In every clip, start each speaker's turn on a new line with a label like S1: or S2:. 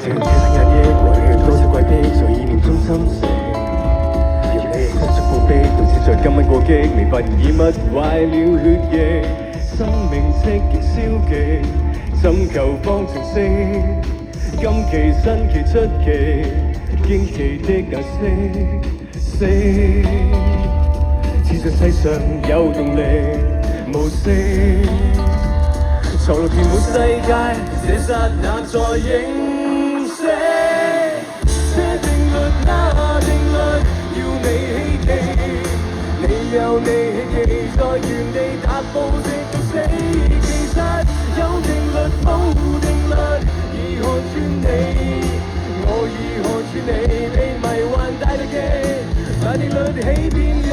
S1: 成其實日夜為你多少詭計，在意念中心死。若你失足碰壁，導致在今晚過激，未發現已物壞了血液，生命積極消極，尋求方程式，今期新奇出奇，驚奇的顏色，似在世上有動力無聲，藏入填滿世界，這剎那再認識。這定律那定律，要你希冀，你有你希冀，在原地踏步直到死。其實有定律冇定律，已看穿你，我已看穿你，被迷幻帶到極，那定律欺騙你。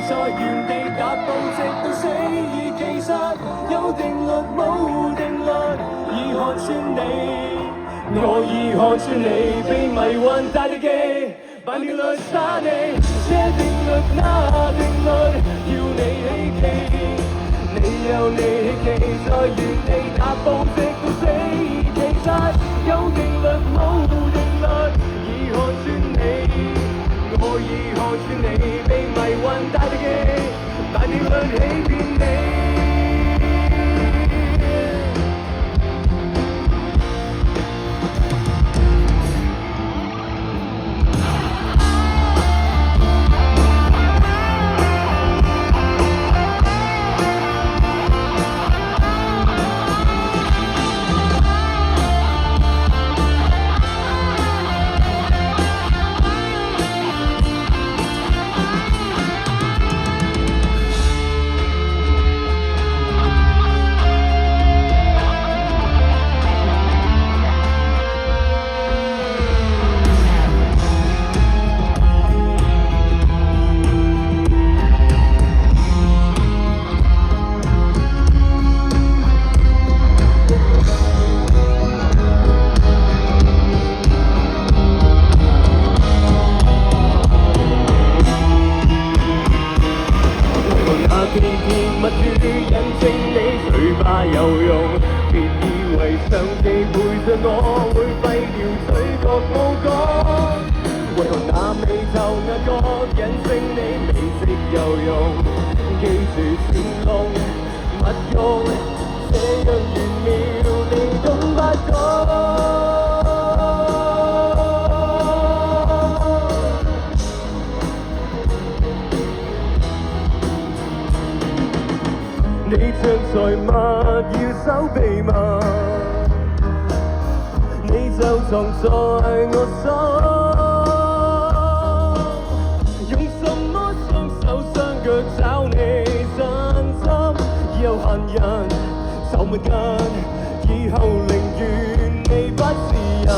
S1: 在原地踏步直到死，而其實有定律冇定律，已看穿你，我已看穿你，被迷幻帶到極，扮定律殺你。這定律那定律，要你希冀，你有你希冀，在原地踏步直到死，其實有定律冇定律，已看穿你。我已看穿你，被迷幻帶到極，大定律欺騙你。密語印證你嘴巴有用，別以為長期陪着我會廢掉嘴角無講。為何那美皺眼角印證你美色有用？記住前路勿用，這樣玄妙你懂不懂？你像財物要守秘密，你就藏在我心。用什麼雙手雙腳找你真心？有限人走不緊，以後寧願你不是人。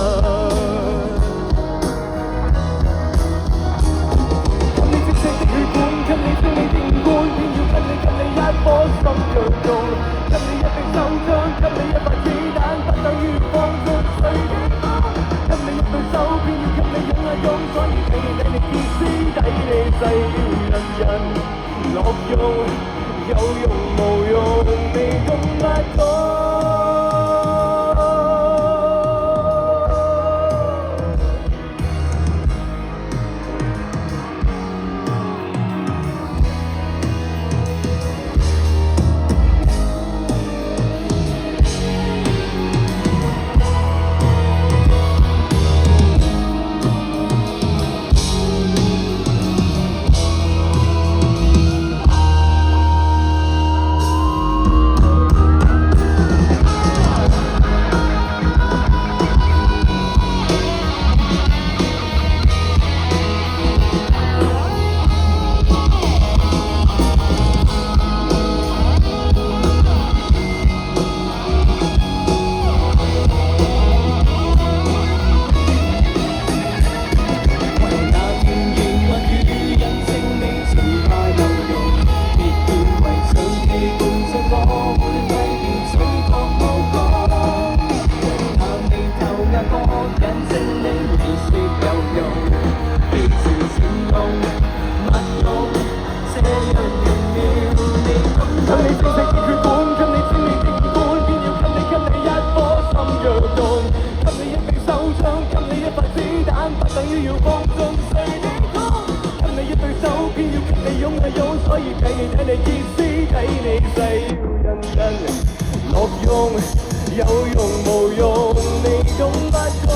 S1: 給你積色的血管，給你精美的五官，偏要給你一顆心腳痛，給你一柄手槍，給你一發子彈，不等於放出隨便放。給你一對手，偏要給你勇啊勇，所以你意思抵你制了人落用，有用無用，你懂不懂？那個人證明你說有用，彼此佔用勿用，這樣完了你懂。給你正式的血管，給你精美的五官，偏要給你一顆心躍動，給你一柄手槍，給你一發子彈，不等於要放縱誰的歌。給你一對手，偏要給你擁一擁，所以睇你意思，睇你細人落用，有用無用，你懂不懂？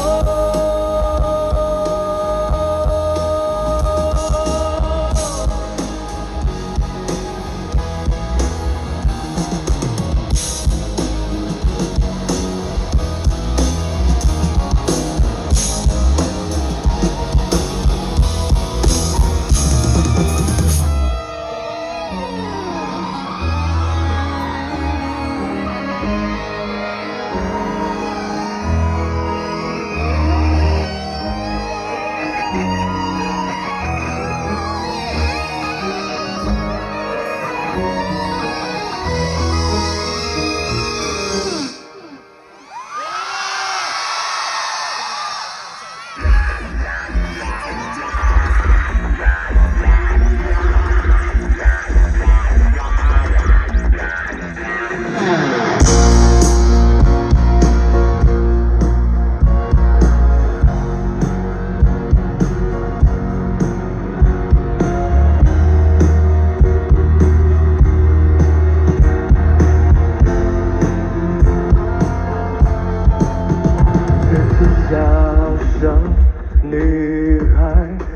S1: 女孩，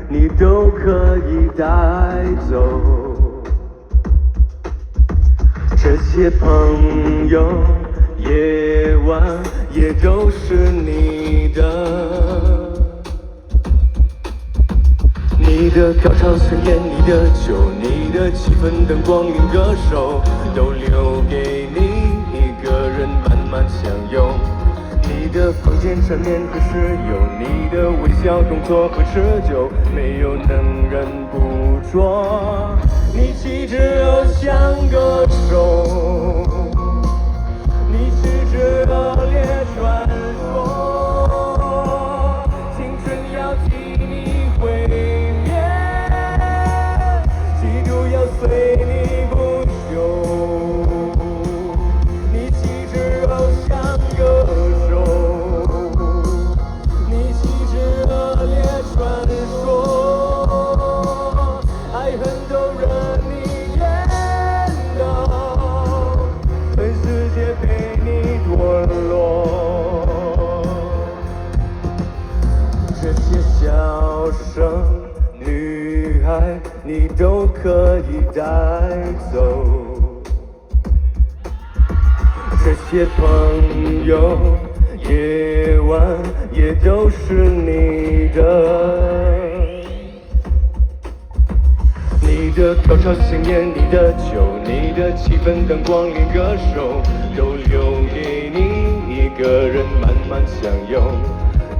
S1: 你都可以带走。这些朋友，夜晚也都是你的。你的高潮盛宴，你的酒，你的气氛，灯光连歌手，都留给你一个人慢慢享用。你的房间缠绵和室友，你的微笑动作和持久，没有能人捕捉。你气质又像歌手，你是这热烈传说，青春要替你毁灭，嫉妒要随你不休。你气质又像歌手，女孩，你都可以带走。这些朋友，夜晚也都是你的。你的高潮盛宴，你的酒，你的气氛，灯光连歌手，都留给你一个人慢慢享用。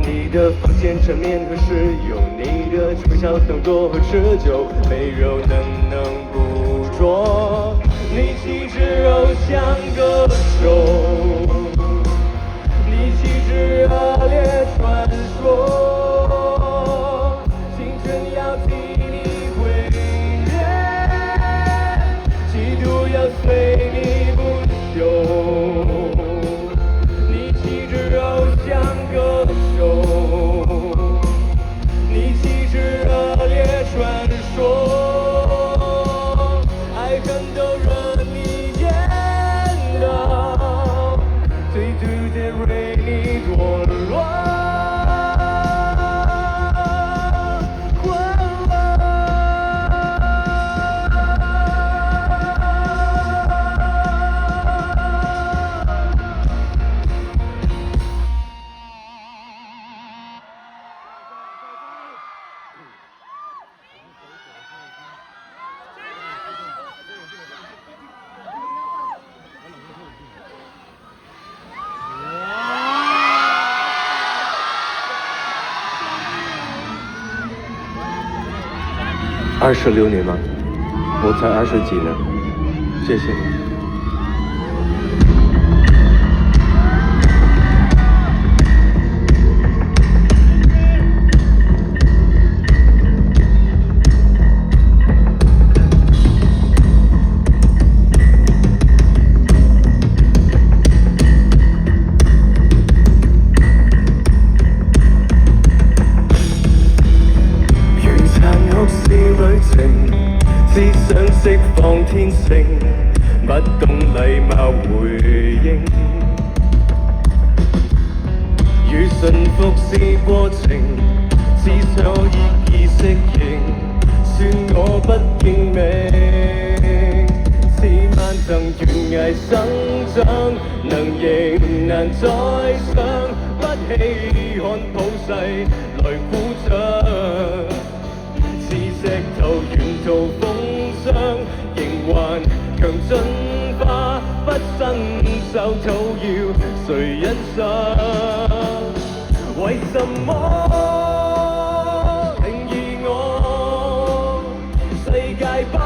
S1: 你的房间缠绵和室友，你的微笑动作和持久，没有能捕捉。你气质又像歌手，你气质热烈传说，青春要替你毁灭，嫉妒要随你不休。你气质又像歌手，你气质热烈传说，爱恨都任你演到，最直接为你堕落。26年吗？我才20几呢，谢谢你。天性，不懂禮貌回應。如馴服是過程，至少可以適應，算我不認命。是萬層懸崖生長，能迎難再上，不稀罕普世來鼓掌。是石頭沿途風霜，仍還強進化，不伸手討要誰欣賞？為什麼定義我？世界不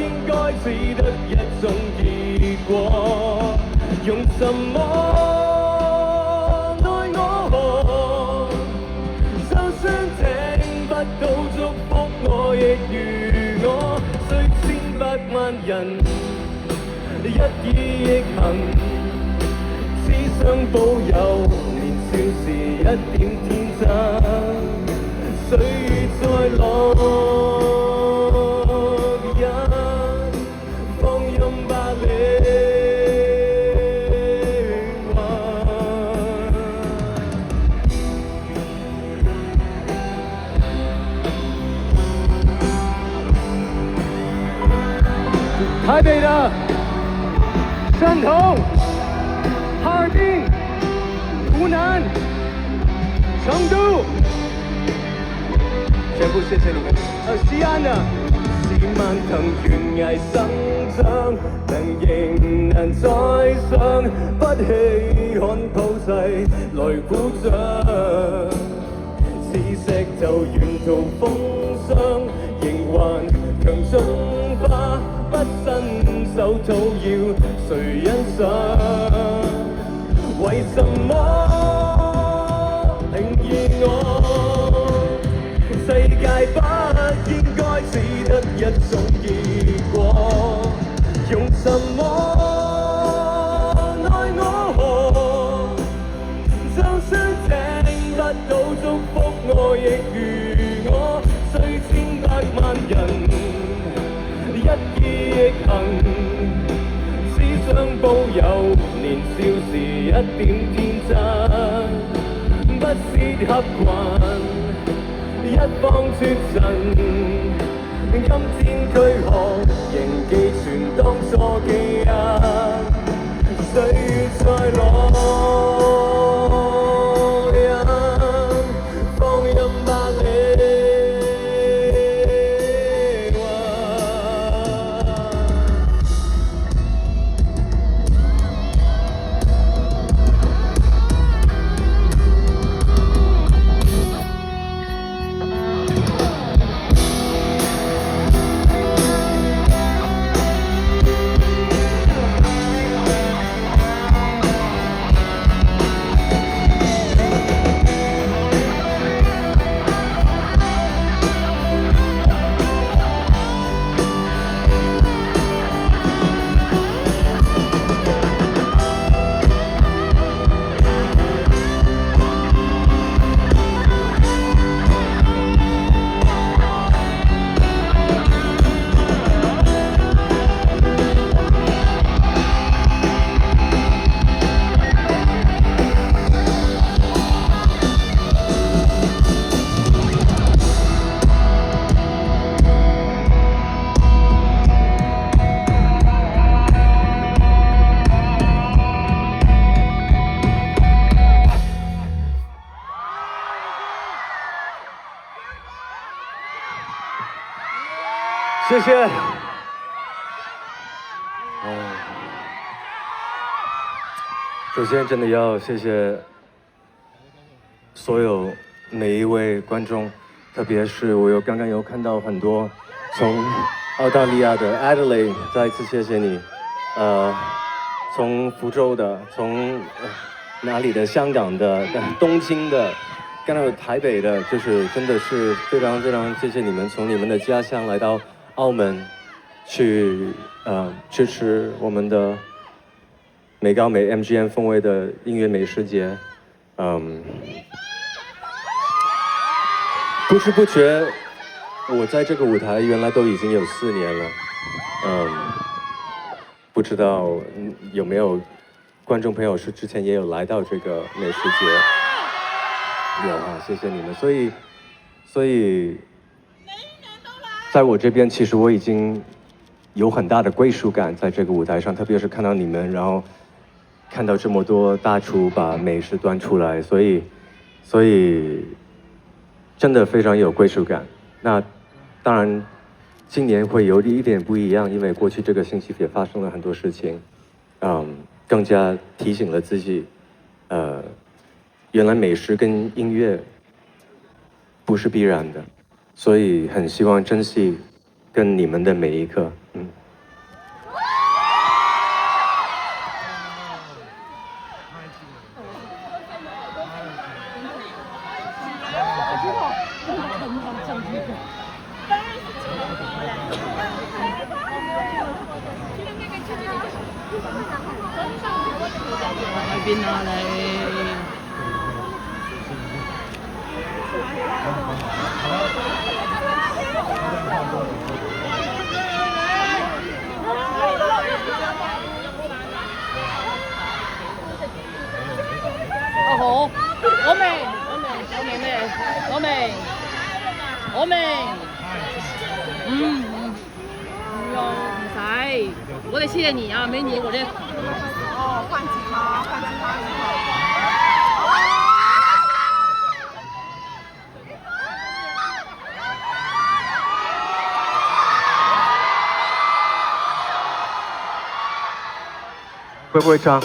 S1: 應該只得一種結果，用什麼奈我？就算聽不到祝福，我亦如我，雖千百萬人一意亦行，只想保有年少時一點天真。歲月在落日，放任吧靈魂。台北的汕头、哈尔滨、湖南、成都，全部謝謝你們。西安的是萬藤懸崖生長，能迎難再上，不稀罕普世來鼓掌。是石頭沿途風霜，仍還強進化，不伸手討要誰欣賞？為什麼定義我？世界不應該只得一種結果，用什麼奈我？就算聽不到祝福，我亦如我，雖千百萬人一意亦行，只想保有年少時一點天真，不屑合群，一方絕塵。今天軀殼仍寄存當初記憶，歲月在落日，放任吧靈魂。謝謝。首先真的要謝謝所有每一位觀眾，特別是我剛剛有看到很多從澳大利亞的 Adelaide， 再一次謝謝你。從福州的，從哪裡的，香港的，東京的。剛才有台北的，就是真的是非常非常謝謝你們，從你們的家鄉來到澳門，去支持我們的美高美 MGM 風味的音樂美食節。不知不覺，我在這個舞台原來都已經有4年了。
S2: 不知道有没有观众朋友是之前也有来到这个美食节？有啊，谢谢你们。所以，在我这边，其实我已经有很大的归属感在这个舞台上，特别是看到你们，然后看到这么多大厨把美食端出来，所以真的非常有归属感。那当然，今年会有一点不一样，因为过去这个星期也发生了很多事情，更加提醒了自己，原来美食跟音乐不是必然的，所以很希望珍惜跟你们的每一刻。
S3: 去邊啊你？好，我明，唔使，我哋謝謝你啊，沒你我這。哦，換雞嗎？換雞嗎？
S2: 會不會唱？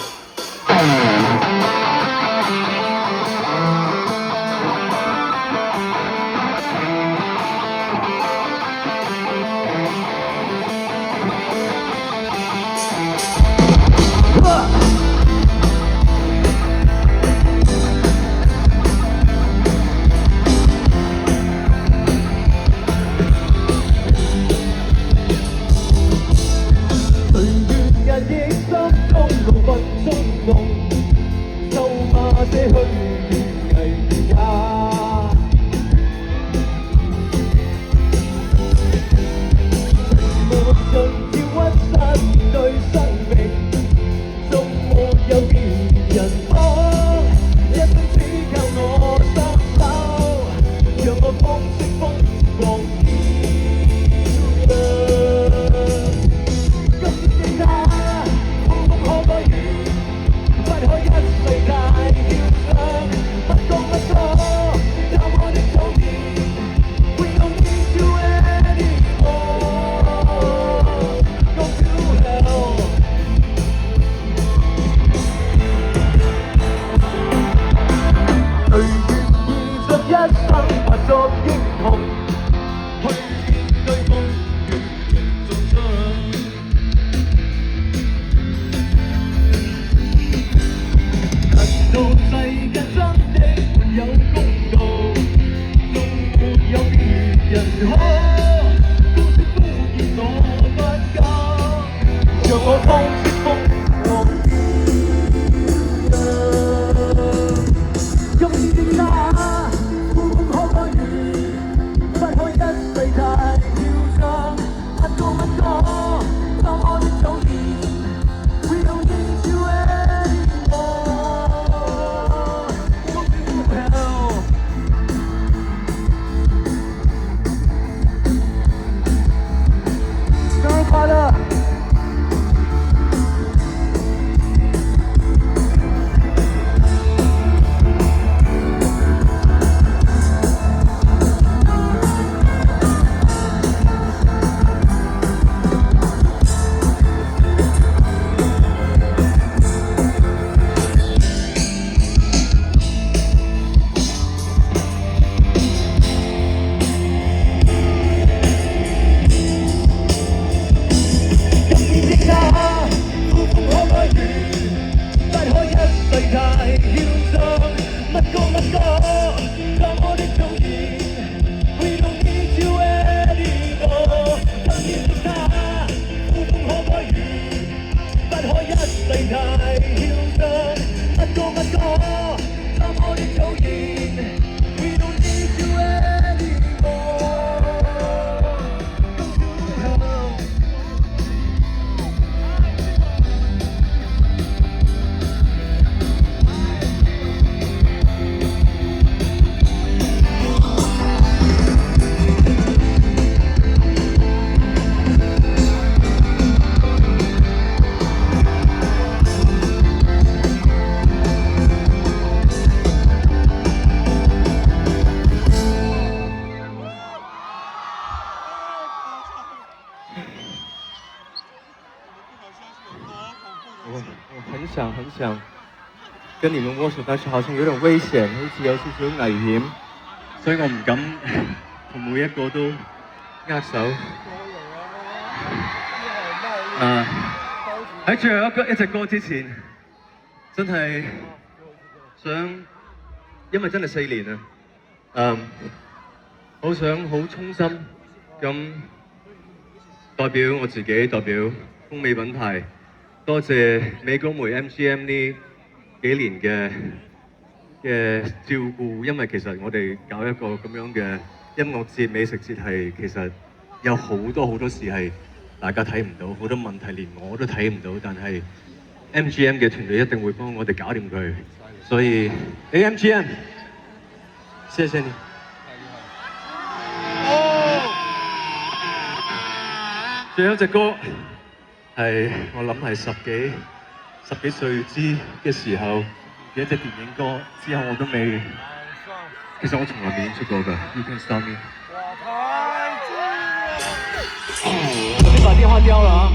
S2: 想跟你們握手，但是好像有點危險，好似有少少危險，所以我唔敢同每一個都握手。喺最後一隻歌之前，真係想，因為真係4年啊，好想好衷心咁代表我自己，代表風味品牌，多謝美高梅 MGM 呢幾年嘅照顧，因為其實我哋搞一個咁樣嘅音樂節、美食節係其實有好多事係大家睇唔到，好多問題連我都睇唔到，但係 MGM 嘅團隊一定會幫我哋搞掂佢，所以MGM， 謝謝你。最後一隻歌係我諗係十幾歲嘅時候嘅一隻電影歌，之後我都未，其實我從來未演出過㗎。You Can Stop Me。我先把電話掉了啊。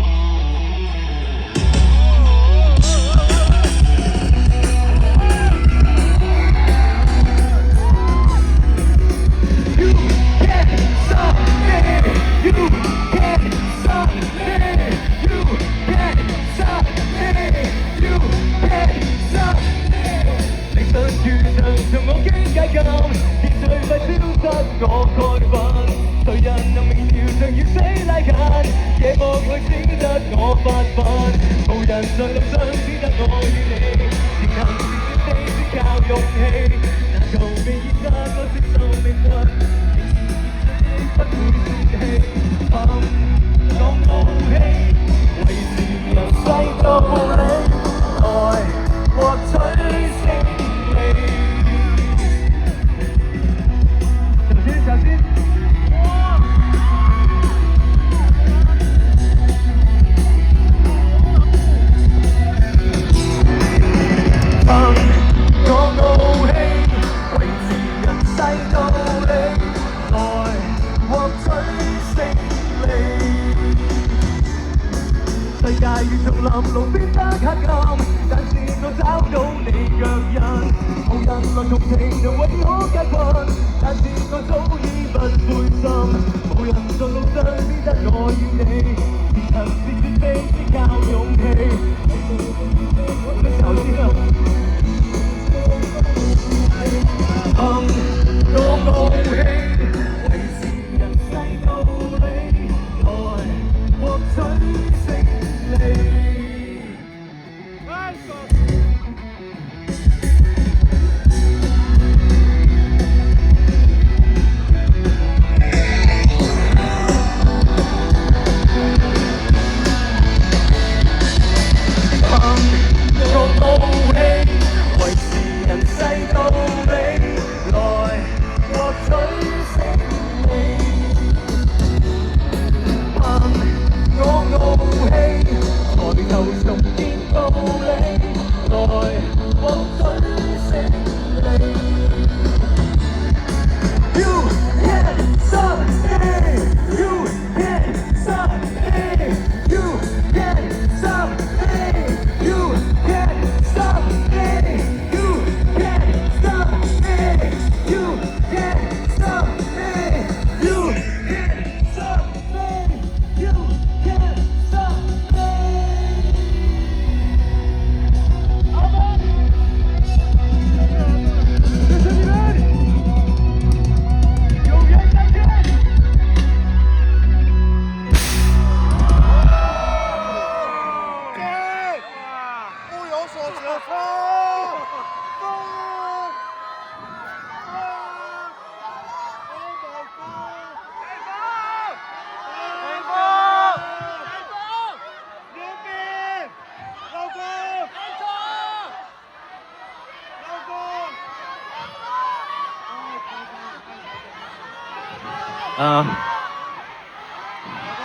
S2: 我該分，誰人能明瞭像雨水拉近，夜幕裏只得我發奮，無人在路上只得我與你，前行是絕地只靠勇氣，難求被現實我接受命運，不會泄氣，憑我傲氣，維持人世道理，來獲取勝利。小心！憑我傲氣，維持人世道理，來獲取勝利。世界如叢林，路邊得黑暗，但是我找到你腳印，無人來同情人為我解困。但是我早已不灰心，無人在路上只得我與你，前行是絕非只靠勇氣。頭先啊，憑我傲氣，維持人世道理，來獲取勝利。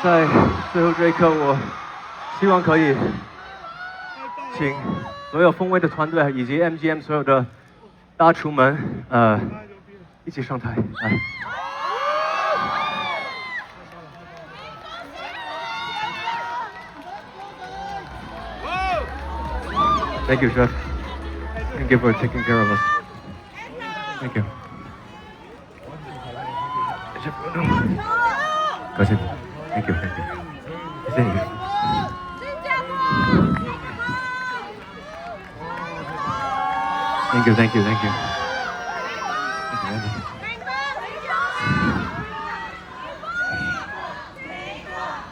S2: 在最後這一刻，我希望可以請所有風味的團隊以及 MGM 所有的大廚們，一起上台來。Thank you, Chef. Thank you for taking care of us. Thank you. Chef,高兴。Thank you, thank you. 谢谢你。Thank you, thank you, thank you. Thank you.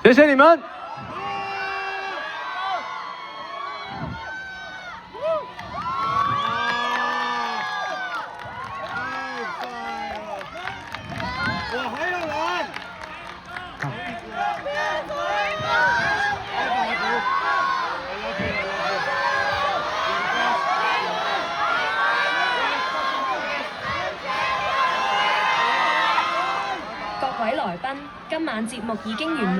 S2: 谢谢你们。
S4: 各位來賓，今晚節目已經完滿。